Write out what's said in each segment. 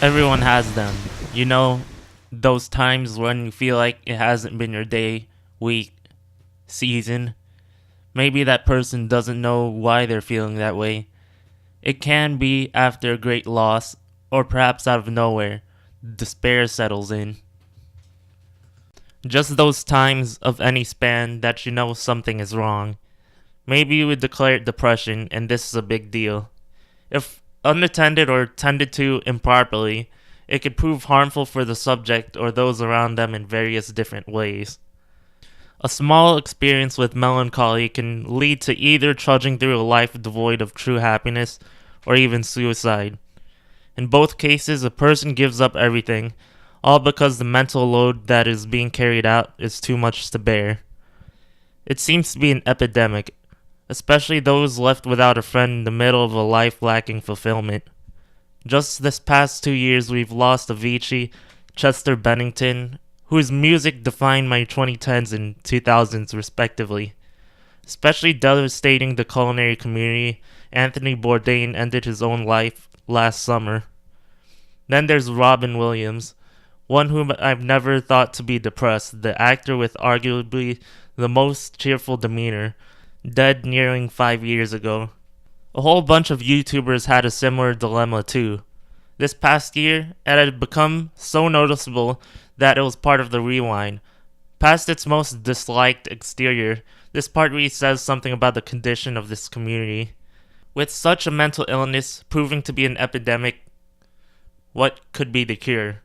Everyone has them. You know, those times when you feel like it hasn't been your day, week, season. Maybe that person doesn't know why they're feeling that way. It can be after a great loss, or perhaps out of nowhere, despair settles in. Just those times of any span that you know something is wrong. Maybe you would declare it depression, and this is a big deal. If unattended or tended to improperly, it could prove harmful for the subject or those around them in various different ways. A small experience with melancholy can lead to either trudging through a life devoid of true happiness or even suicide. In both cases, a person gives up everything, all because the mental load that is being carried out is too much to bear. It seems to be an epidemic, especially those left without a friend in the middle of a life lacking fulfillment. Just this past 2 years, we've lost Avicii, Chester Bennington, whose music defined my 2010s and 2000s respectively. Especially devastating the culinary community, Anthony Bourdain ended his own life last summer. Then there's Robin Williams, one whom I've never thought to be depressed, the actor with arguably the most cheerful demeanor, dead nearing 5 years ago. A whole bunch of YouTubers had a similar dilemma too. This past year, it had become so noticeable that it was part of the rewind. Past its most disliked exterior, this part really says something about the condition of this community. With such a mental illness proving to be an epidemic, what could be the cure?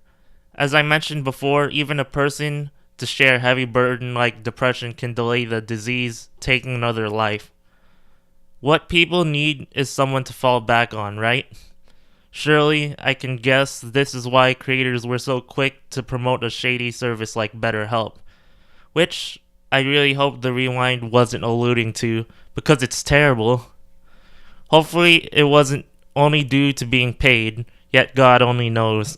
As I mentioned before, even a person to share a heavy burden like depression can delay the disease taking another life. What people need is someone to fall back on, right? Surely, I can guess this is why creators were so quick to promote a shady service like BetterHelp, which I really hope the rewind wasn't alluding to, because it's terrible. Hopefully, it wasn't only due to being paid, yet God only knows.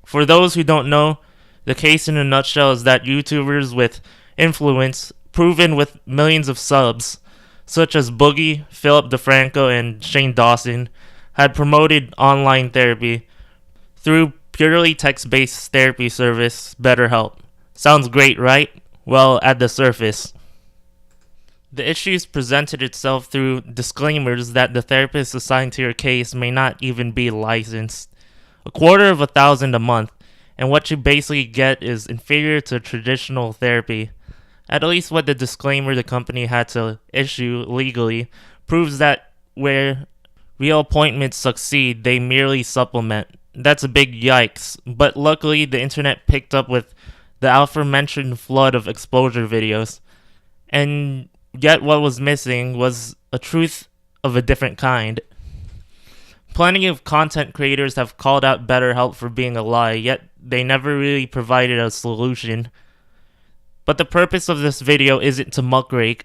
For those who don't know, the case in a nutshell is that YouTubers with influence, proven with millions of subs, such as Boogie, Philip DeFranco, and Shane Dawson, had promoted online therapy through purely text-based therapy service BetterHelp. Sounds great, right? Well, at the surface. The issues presented itself through disclaimers that the therapist assigned to your case may not even be licensed. $250,000 a month, and what you basically get is inferior to traditional therapy. At least what the disclaimer the company had to issue legally proves that where real appointments succeed, they merely supplement. That's a big yikes, but luckily the internet picked up with the aforementioned flood of exposure videos. And yet what was missing was a truth of a different kind. Plenty of content creators have called out BetterHelp for being a lie, yet they never really provided a solution. But the purpose of this video isn't to muckrake.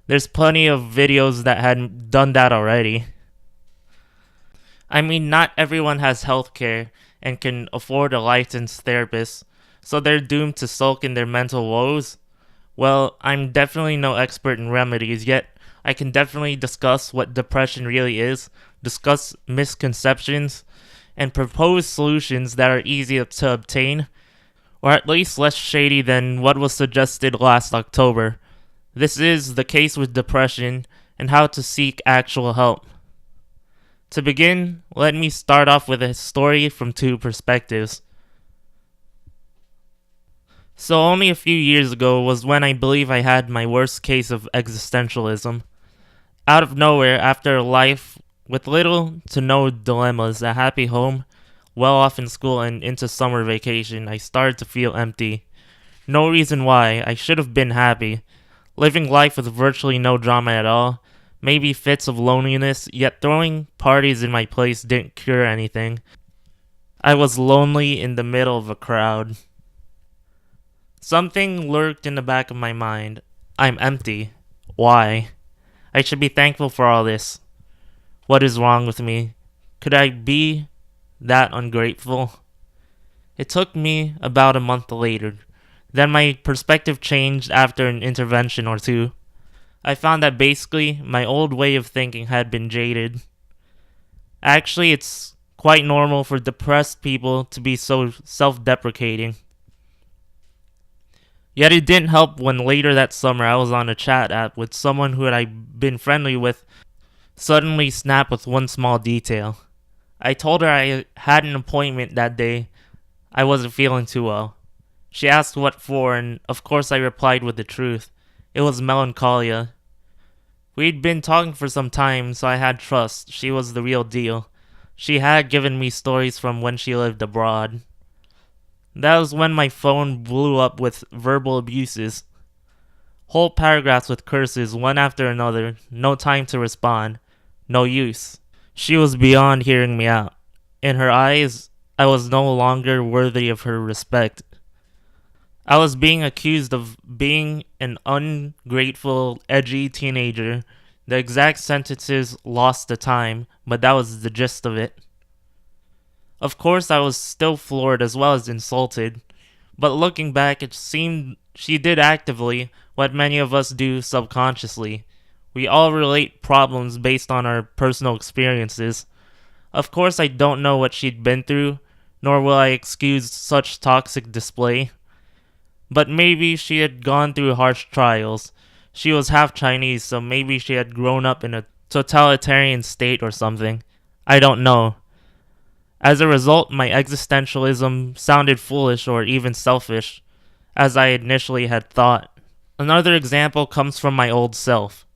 There's plenty of videos that had done that already. I mean, not everyone has healthcare and can afford a licensed therapist, so they're doomed to sulk in their mental woes. Well, I'm definitely no expert in remedies, yet I can definitely discuss what depression really is, discuss misconceptions, and propose solutions that are easy to obtain, or at least less shady than what was suggested last October. This is the case with depression and how to seek actual help. To begin, let me start off with a story from two perspectives. So only a few years ago was when I believe I had my worst case of existentialism. Out of nowhere, after a life with little to no dilemmas, a happy home, well off in school, and into summer vacation, I started to feel empty. No reason why. I should have been happy. Living life with virtually no drama at all. Maybe fits of loneliness, yet throwing parties in my place didn't cure anything. I was lonely in the middle of a crowd. Something lurked in the back of my mind. I'm empty. Why? I should be thankful for all this. What is wrong with me? Could I be that ungrateful? It took me about a month later. Then my perspective changed after an intervention or two. I found that basically my old way of thinking had been jaded. Actually, it's quite normal for depressed people to be so self-deprecating. Yet it didn't help when later that summer I was on a chat app with someone who I'd been friendly with suddenly snapped with one small detail. I told her I had an appointment that day. I wasn't feeling too well. She asked what for, and of course I replied with the truth. It was melancholia. We'd been talking for some time, so I had trust. She was the real deal. She had given me stories from when she lived abroad. That was when my phone blew up with verbal abuses. Whole paragraphs with curses, one after another. No time to respond. No use. She was beyond hearing me out. In her eyes, I was no longer worthy of her respect. I was being accused of being an ungrateful, edgy teenager. The exact sentences lost the time, but that was the gist of it. Of course, I was still floored as well as insulted, but looking back, it seemed she did actively what many of us do subconsciously. We all relate problems based on our personal experiences. Of course, I don't know what she'd been through, nor will I excuse such toxic display. But maybe she had gone through harsh trials. She was half Chinese, so maybe she had grown up in a totalitarian state or something. I don't know. As a result, my existentialism sounded foolish or even selfish, as I initially had thought. Another example comes from my old self.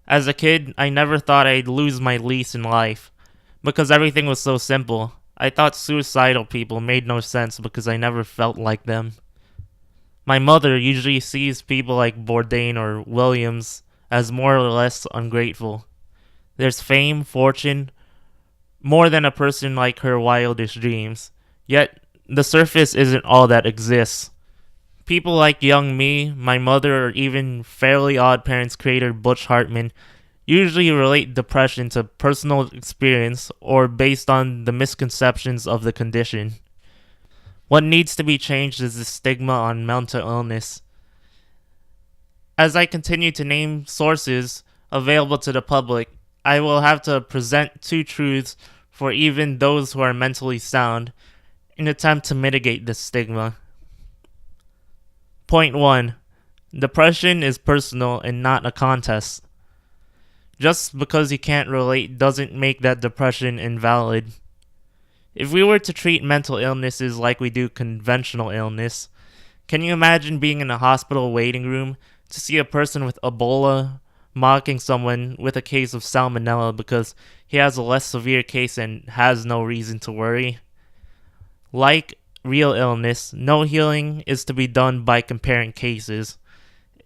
As a kid, I never thought I'd lose my lease in life, because everything was so simple. I thought suicidal people made no sense because I never felt like them. My mother usually sees people like Bourdain or Williams as more or less ungrateful. There's fame, fortune, more than a person like her wildest dreams. Yet, the surface isn't all that exists. People like young me, my mother, or even Fairly Odd Parents creator Butch Hartman usually relate depression to personal experience or based on the misconceptions of the condition. What needs to be changed is the stigma on mental illness. As I continue to name sources available to the public, I will have to present two truths for even those who are mentally sound in an attempt to mitigate this stigma. Point 1. Depression is personal and not a contest. Just because you can't relate doesn't make that depression invalid. If we were to treat mental illnesses like we do conventional illness, can you imagine being in a hospital waiting room to see a person with Ebola mocking someone with a case of salmonella because he has a less severe case and has no reason to worry? Like real illness, no healing is to be done by comparing cases.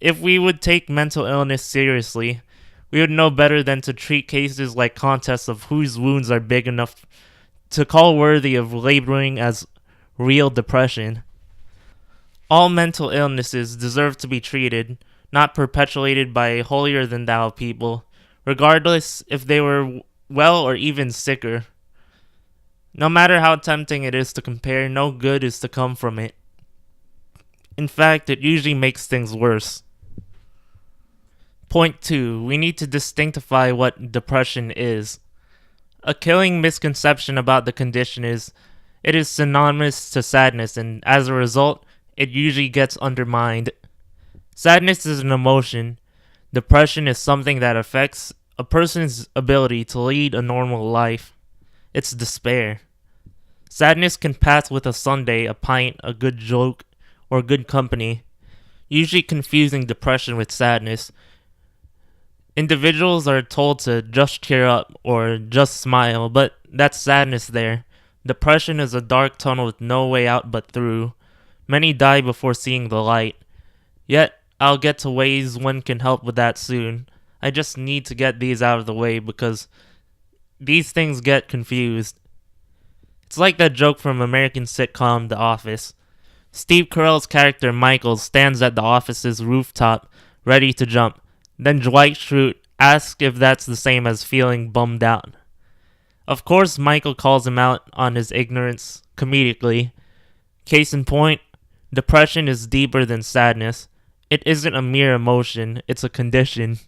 If we would take mental illness seriously, we would know better than to treat cases like contests of whose wounds are big enough to call worthy of labeling as real depression. All mental illnesses deserve to be treated, not perpetuated by holier-than-thou people, regardless if they were well or even sicker. No matter how tempting it is to compare, no good is to come from it. In fact, it usually makes things worse. Point 2. We need to distinctify what depression is. A killing misconception about the condition is it is synonymous to sadness, and as a result, it usually gets undermined. Sadness is an emotion. Depression is something that affects a person's ability to lead a normal life. It's despair. Sadness can pass with a sundae, a pint, a good joke, or good company, usually confusing depression with sadness. Individuals are told to just cheer up or just smile, but that's sadness there. Depression is a dark tunnel with no way out but through. Many die before seeing the light. Yet, I'll get to ways one can help with that soon. I just need to get these out of the way because these things get confused. It's like that joke from American sitcom The Office. Steve Carell's character Michael stands at the office's rooftop, ready to jump. Then Dwight Schrute asks if that's the same as feeling bummed out. Of course, Michael calls him out on his ignorance, comedically. Case in point, depression is deeper than sadness. It isn't a mere emotion, it's a condition.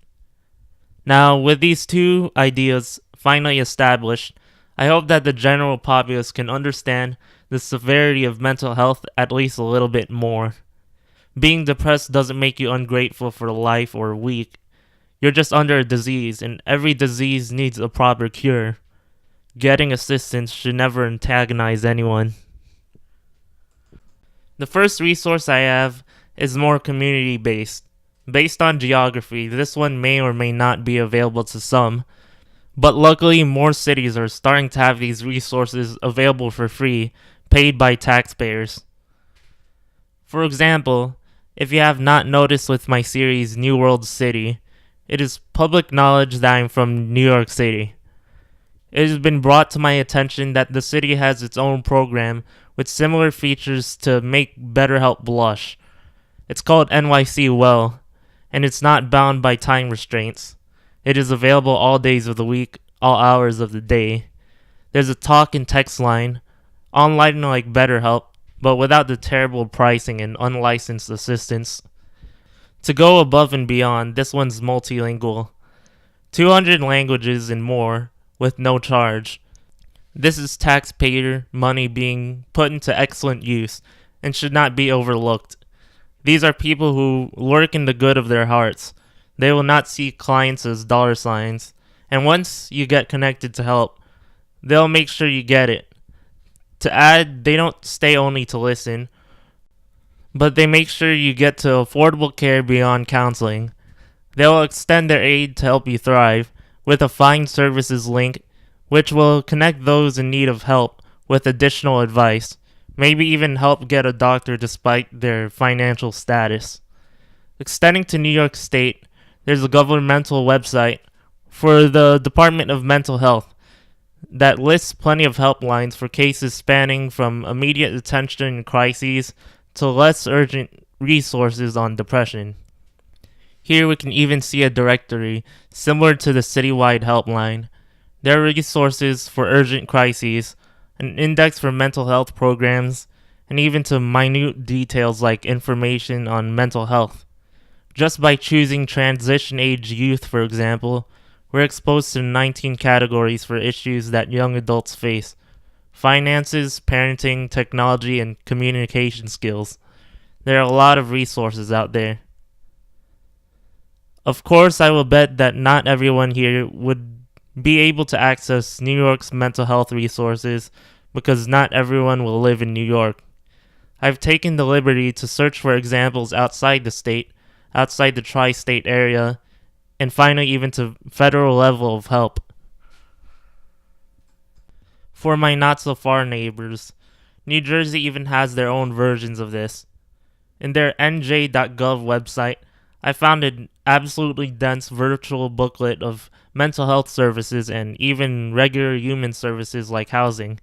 Now, with these two ideas finally established, I hope that the general populace can understand the severity of mental health at least a little bit more. Being depressed doesn't make you ungrateful for life or weak. You're just under a disease, and every disease needs a proper cure. Getting assistance should never antagonize anyone. The first resource I have is more community based. Based on geography, this one may or may not be available to some, but luckily more cities are starting to have these resources available for free, paid by taxpayers. For example, if you have not noticed with my series New World City, it is public knowledge that I'm from New York City. It has been brought to my attention that the city has its own program with similar features to make BetterHelp blush. It's called NYC Well, and it's not bound by time restraints. It is available all days of the week, all hours of the day. There's a talk and text line, online like BetterHelp, but without the terrible pricing and unlicensed assistance. To go above and beyond, this one's multilingual. 200 languages and more, with no charge. This is taxpayer money being put into excellent use and should not be overlooked. These are people who work in the good of their hearts. They will not see clients as dollar signs, and once you get connected to help, they'll make sure you get it. To add, they don't stay only to listen, but they make sure you get to affordable care beyond counseling. They'll extend their aid to help you thrive with a Find Services link, which will connect those in need of help with additional advice, maybe even help get a doctor despite their financial status. Extending to New York State, there's a governmental website for the Department of Mental Health that lists plenty of helplines for cases spanning from immediate attention in crises to less urgent resources on depression. Here we can even see a directory similar to the citywide helpline. There are resources for urgent crises, an index for mental health programs, and even to minute details like information on mental health. Just by choosing transition age youth, for example, we're exposed to 19 categories for issues that young adults face: finances, parenting, technology, and communication skills. There are a lot of resources out there. Of course, I will bet that not everyone here would be able to access New York's mental health resources because not everyone will live in New York. I've taken the liberty to search for examples outside the state, outside the tri-state area, and finally even to federal level of help. For my not-so-far neighbors, New Jersey even has their own versions of this. In their nj.gov website, I found an absolutely dense virtual booklet of mental health services and even regular human services like housing.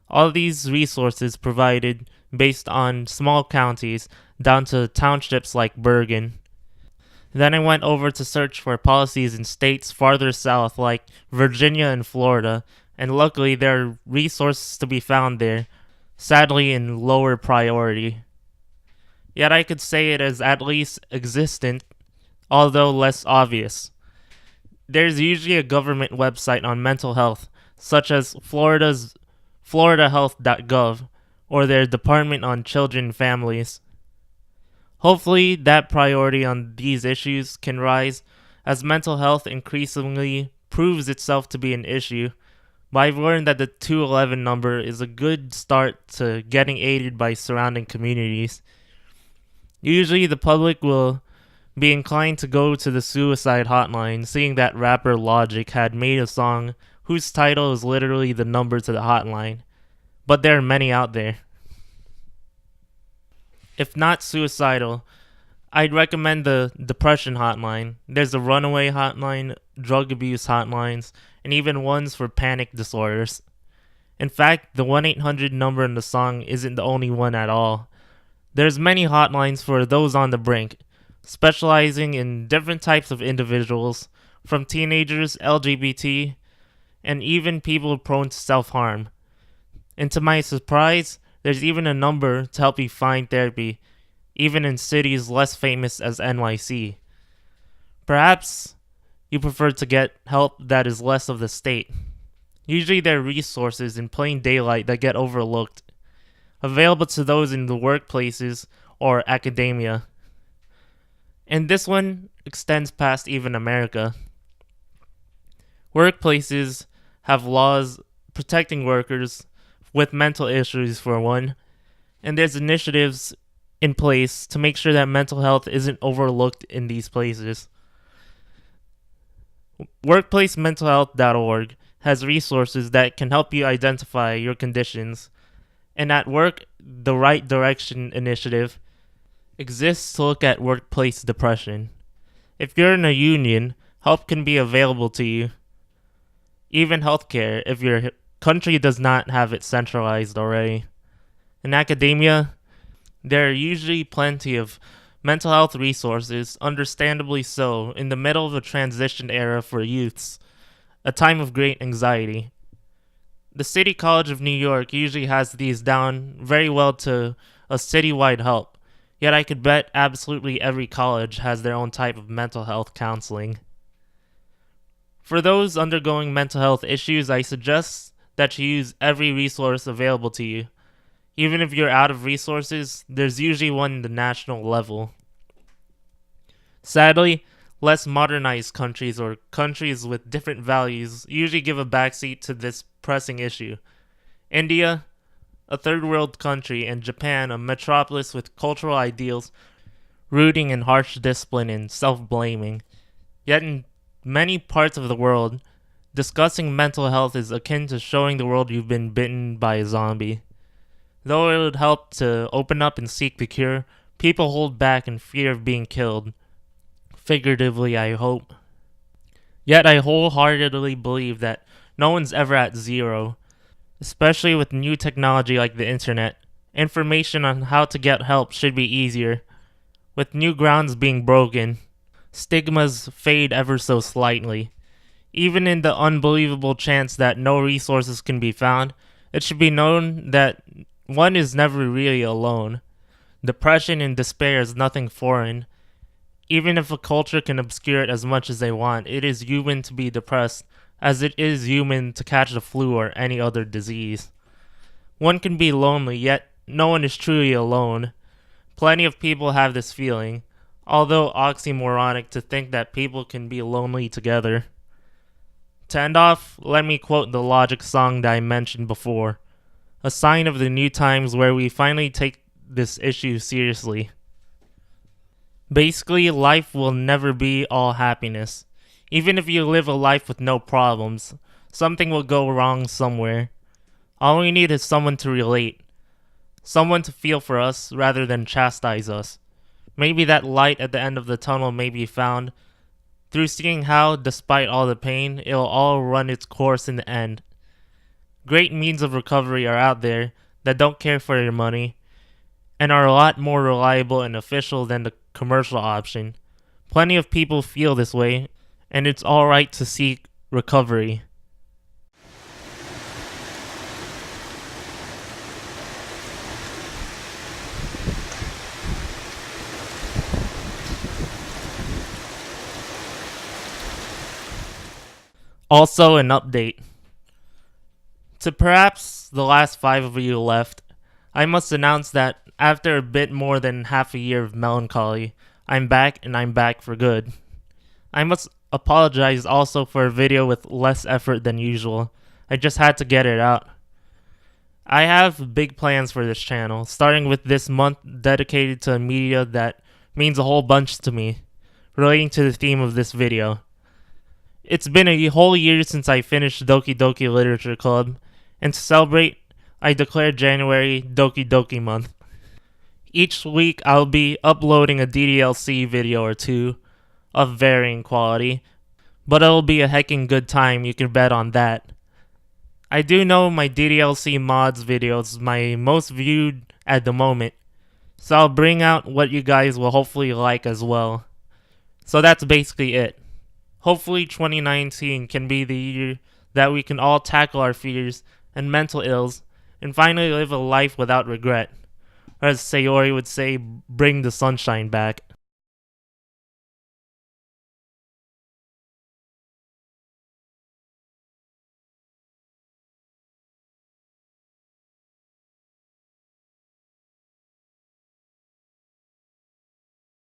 All these resources provided based on small counties down to townships like Bergen. Then I went over to search for policies in states farther south like Virginia and Florida, and luckily there are resources to be found there, sadly in lower priority. Yet I could say it is at least existent, although less obvious. There's usually a government website on mental health, such as Florida's floridahealth.gov, or their Department on Children and Families. Hopefully, that priority on these issues can rise as mental health increasingly proves itself to be an issue, but I've learned that the 211 number is a good start to getting aided by surrounding communities. Usually, the public will be inclined to go to the suicide hotline, seeing that rapper Logic had made a song whose title is literally the number to the hotline, but there are many out there. If not suicidal, I'd recommend the depression hotline. There's a runaway hotline, drug abuse hotlines, and even ones for panic disorders. In fact, the 1-800 number in the song isn't the only one at all. There's many hotlines for those on the brink, specializing in different types of individuals, from teenagers, LGBT, and even people prone to self-harm. And to my surprise, there's even a number to help you find therapy, even in cities less famous as NYC. Perhaps you prefer to get help that is less of the state. Usually there are resources in plain daylight that get overlooked, available to those in the workplaces or academia. And this one extends past even America. Workplaces have laws protecting workers with mental issues, for one, and there's initiatives in place to make sure that mental health isn't overlooked in these places. WorkplaceMentalHealth.org has resources that can help you identify your conditions, and at work, the Right Direction initiative exists to look at workplace depression. If you're in a union, help can be available to you. Even healthcare, if your country does not have it centralized already. In academia, there are usually plenty of mental health resources, understandably so, in the middle of a transition era for youths, a time of great anxiety. The City College of New York usually has these down very well to a citywide help, yet I could bet absolutely every college has their own type of mental health counseling. For those undergoing mental health issues, I suggest that you use every resource available to you. Even if you're out of resources, there's usually one at the national level. Sadly, less modernized countries or countries with different values usually give a backseat to this pressing issue. India, a third world country, and Japan, a metropolis with cultural ideals rooting in harsh discipline and self-blaming. Yet in many parts of the world, discussing mental health is akin to showing the world you've been bitten by a zombie. Though it would help to open up and seek the cure, people hold back in fear of being killed. Figuratively, I hope. Yet I wholeheartedly believe that no one's ever at zero, especially with new technology like the internet. Information on how to get help should be easier. With new grounds being broken, stigmas fade ever so slightly. Even in the unbelievable chance that no resources can be found, it should be known that one is never really alone. Depression and despair is nothing foreign. Even if a culture can obscure it as much as they want, it is human to be depressed, as it is human to catch the flu or any other disease. One can be lonely, yet no one is truly alone. Plenty of people have this feeling, although oxymoronic to think that people can be lonely together. To end off, let me quote the Logic song that I mentioned before, a sign of the new times where we finally take this issue seriously. Basically, life will never be all happiness. Even if you live a life with no problems, something will go wrong somewhere. All we need is someone to relate, someone to feel for us rather than chastise us. Maybe that light at the end of the tunnel may be found through seeing how, despite all the pain, it'll all run its course in the end. Great means of recovery are out there that don't care for your money and are a lot more reliable and official than the commercial option. Plenty of people feel this way, and it's alright to seek recovery. Also, an update. To perhaps the last 5 of you left, I must announce that after a bit more than half a year of melancholy, I'm back and I'm back for good. I must apologize also for a video with less effort than usual. I just had to get it out. I have big plans for this channel, starting with this month dedicated to a media that means a whole bunch to me, relating to the theme of this video. It's been a whole year since I finished Doki Doki Literature Club, and to celebrate, I declared January Doki Doki Month. Each week I'll be uploading a DDLC video or two of varying quality, but it'll be a heckin' good time, you can bet on that. I do know my DDLC mods video is my most viewed at the moment, so I'll bring out what you guys will hopefully like as well. So that's basically it. Hopefully 2019 can be the year that we can all tackle our fears and mental ills and finally live a life without regret. Or as Sayori would say, bring the sunshine back.